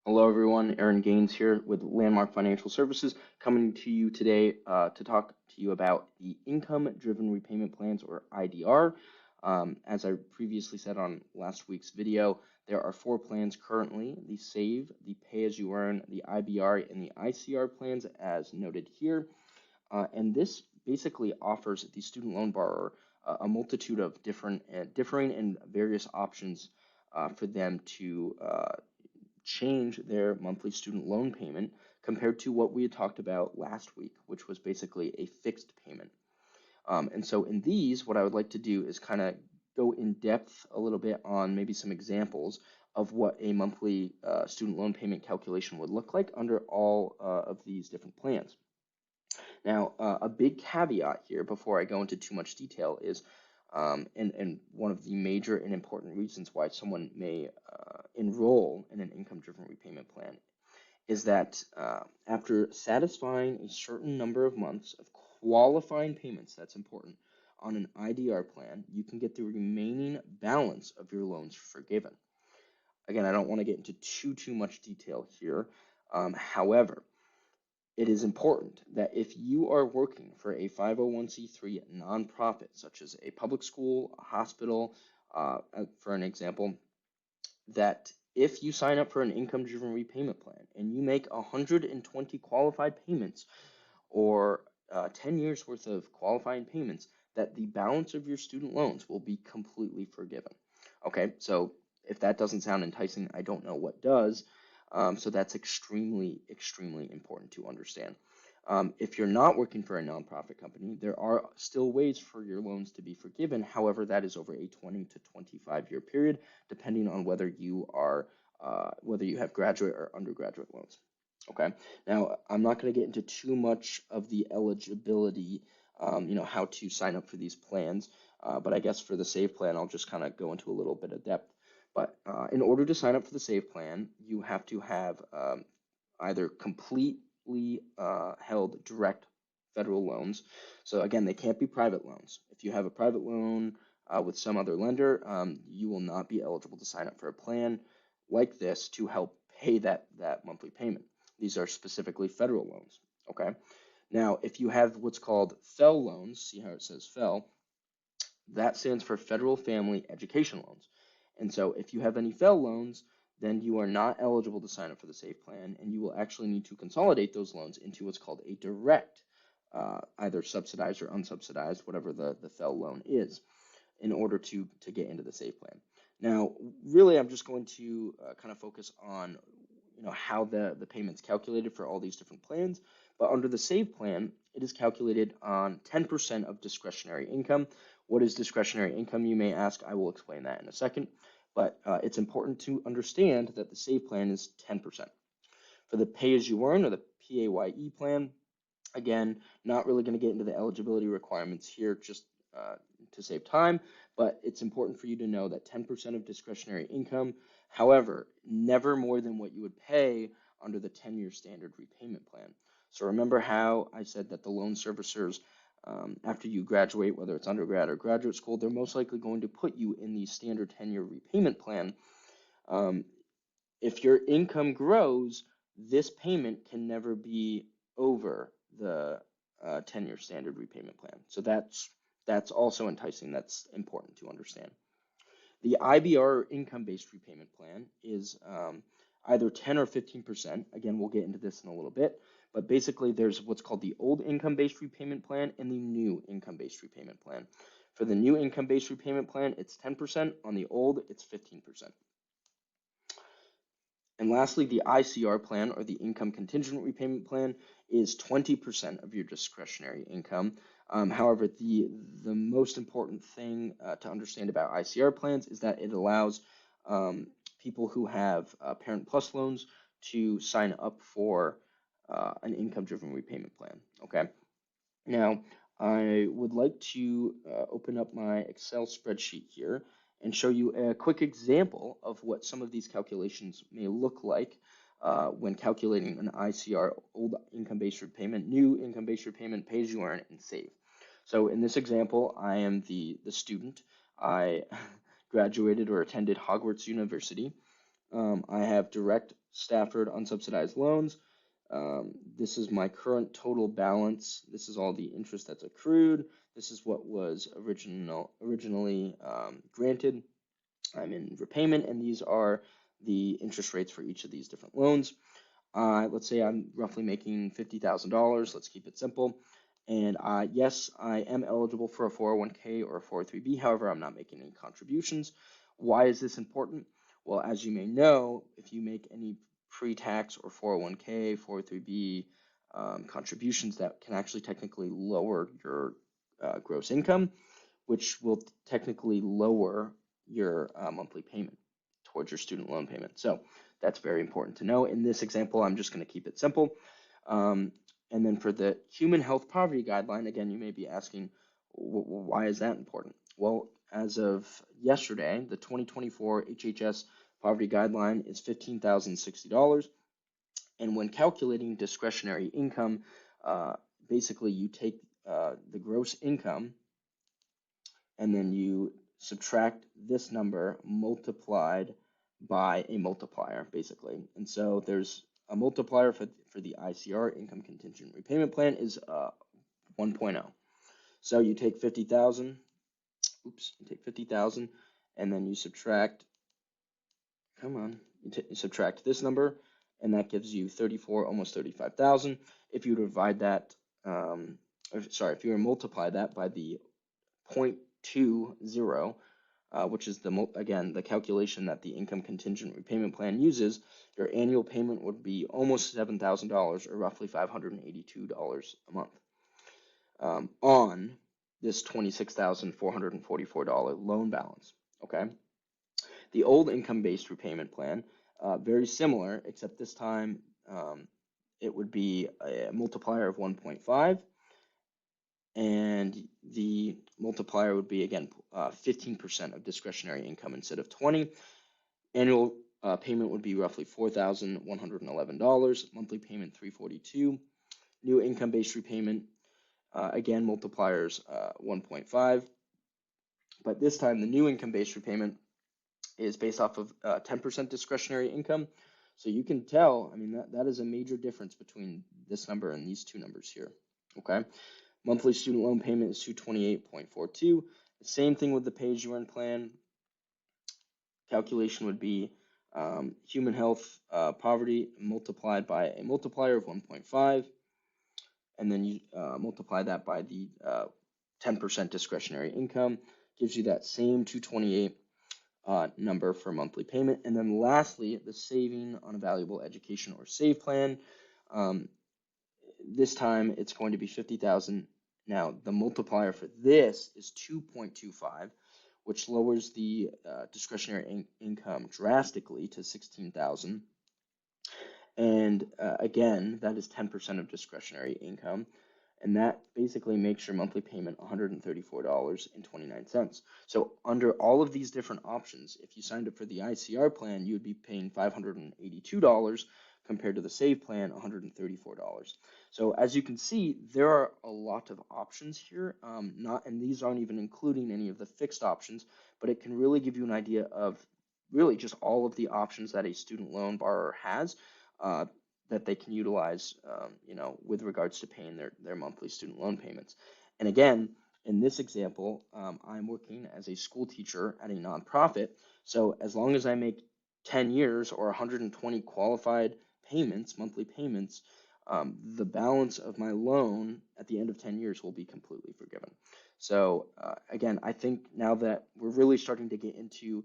Hello, everyone. Aaron Gaines here with Landmark Financial Services, coming to you today to talk to you about the Income Driven Repayment Plans, or IDR. As I previously said on last week's video, there are four plans currently: the SAVE, the Pay As You Earn, the IBR, and the ICR plans, as noted here. And this basically offers the student loan borrower a multitude of differing and various options for them to change their monthly student loan payment compared to what we had talked about last week, which was basically a fixed payment. And so in these, what I would like to do is kind of go in depth a little bit on maybe some examples of what a monthly student loan payment calculation would look like under all of these different plans. Now, a big caveat here before I go into too much detail is, and one of the major and important reasons why someone may enroll in an income-driven repayment plan is that after satisfying a certain number of months of qualifying payments, that's important, on an IDR plan, you can get the remaining balance of your loans forgiven. Again, I don't want to get into too much detail here. However, it is important that if you are working for a 501c3 nonprofit, such as a public school, a hospital, for an example, that if you sign up for an income-driven repayment plan and you make 120 qualified payments or 10 years worth of qualifying payments, that the balance of your student loans will be completely forgiven. Okay, so if that doesn't sound enticing, I don't know what does. So that's extremely important to understand. If you're not working for a nonprofit company, there are still ways for your loans to be forgiven. However, that is over a 20 to 25-year period, depending on whether you have graduate or undergraduate loans. Okay. Now, I'm not going to get into too much of the eligibility, how to sign up for these plans. But I guess for the SAVE plan, I'll just kind of go into a little bit of depth. But in order to sign up for the SAVE plan, you have to have either completely held direct federal loans. So again, they can't be private loans. If you have a private loan with some other lender, you will not be eligible to sign up for a plan like this to help pay that monthly payment. These are specifically federal loans. Okay. Now, if you have what's called FFEL loans, see how it says FFEL, that stands for Federal Family Education Loans. And so if you have any FFEL loans, then you are not eligible to sign up for the SAVE plan, and you will actually need to consolidate those loans into what's called a direct, either subsidized or unsubsidized, whatever the FFEL loan is, in order to get into the SAVE plan. Now, really, I'm just going to kind of focus on how the payment's calculated for all these different plans. But under the SAVE plan, it is calculated on 10% of discretionary income. What is discretionary income, you may ask? I will explain that in a second. But it's important to understand that the SAVE plan is 10%. For the Pay As You Earn, or the PAYE plan, again, not really going to get into the eligibility requirements here just to save time, but it's important for you to know that 10% of discretionary income, however, never more than what you would pay under the 10-year standard repayment plan. So remember how I said that the loan servicers, after you graduate, whether it's undergrad or graduate school, they're most likely going to put you in the standard 10-year repayment plan. If your income grows, this payment can never be over the 10-year standard repayment plan. So that's also enticing. That's important to understand. The IBR, income-based repayment plan, is either 10 or 15%. Again, we'll get into this in a little bit. But basically, there's what's called the old income-based repayment plan and the new income-based repayment plan. For the new income-based repayment plan, it's 10%. On the old, it's 15%. And lastly, the ICR plan, or the income contingent repayment plan, is 20% of your discretionary income. However, the most important thing to understand about ICR plans is that it allows people who have Parent Plus loans to sign up for an income-driven repayment plan. Okay. Now, I would like to open up my Excel spreadsheet here and show you a quick example of what some of these calculations may look like when calculating an ICR, old income-based repayment, new income-based repayment, Pay As You Earn, and SAVE. So in this example, I am the student. I graduated or attended Hogwarts University. I have direct Stafford unsubsidized loans. This is my current total balance. This is all the interest that's accrued. This is what was originally granted. I'm in repayment, and these are the interest rates for each of these different loans. Let's say I'm roughly making $50,000. Let's keep it simple. And yes, I am eligible for a 401k or a 403b. However, I'm not making any contributions. Why is this important? Well, as you may know, if you make any pre-tax or 401k, 403b contributions, that can actually technically lower your gross income, which will technically lower your monthly payment towards your student loan payment. So that's very important to know. In this example, I'm just going to keep it simple. And then for the human health poverty guideline, again, you may be asking, why is that important? Well, as of yesterday, the 2024 HHS poverty guideline is $15,060. And when calculating discretionary income, basically you take the gross income and then you subtract this number multiplied by a multiplier, basically. And so there's a multiplier for the ICR, Income Contingent Repayment Plan, is 1.0. So you take 50,000, you take 50,000, and then you subtract, you subtract this number, and that gives you 34, almost 35,000. If you divide that, if you multiply that by the 0.20, which is the calculation that the Income Contingent Repayment Plan uses, your annual payment would be almost $7,000, or roughly $582 a month, on this $26,444 loan balance. Okay. The old income-based repayment plan, very similar, except this time it would be a multiplier of 1.5. And the multiplier would be, again, 15% of discretionary income instead of 20. Annual payment would be roughly $4,111. Monthly payment $342. New income-based repayment, again, multipliers 1.5. But this time, the new income-based repayment is based off of 10% discretionary income. So you can tell, I mean, that is a major difference between this number and these two numbers here. Okay. Monthly student loan payment is $228.42. The same thing with the pay-as-you-earn plan. Calculation would be human health poverty multiplied by a multiplier of 1.5, and then you multiply that by the 10% discretionary income, gives you that same 228 number for monthly payment. And then lastly, the saving on a valuable education or save plan. This time it's going to be 50,000. Now the multiplier for this is 2.25, which lowers the discretionary income drastically to 16,000. And again, that is 10% of discretionary income. And that basically makes your monthly payment $134.29. So under all of these different options, if you signed up for the ICR plan, you would be paying $582 compared to the Save plan, $134. So as you can see, there are a lot of options here, and these aren't even including any of the fixed options, but it can really give you an idea of really just all of the options that a student loan borrower has that they can utilize, with regards to paying their monthly student loan payments. And again, in this example, I'm working as a school teacher at a nonprofit. So as long as I make 10 years or 120 qualified payments, monthly payments, the balance of my loan at the end of 10 years will be completely forgiven. So again, I think now that we're really starting to get into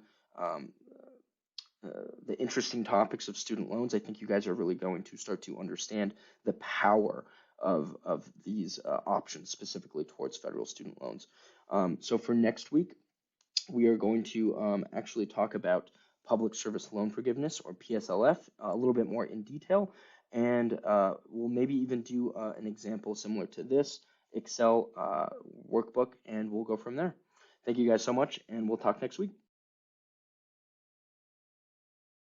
the interesting topics of student loans, I think you guys are really going to start to understand the power of these options, specifically towards federal student loans. So for next week, we are going to actually talk about public service loan forgiveness, or PSLF, a little bit more in detail, and we'll maybe even do an example similar to this Excel workbook, and we'll go from there. Thank you guys so much, and we'll talk next week.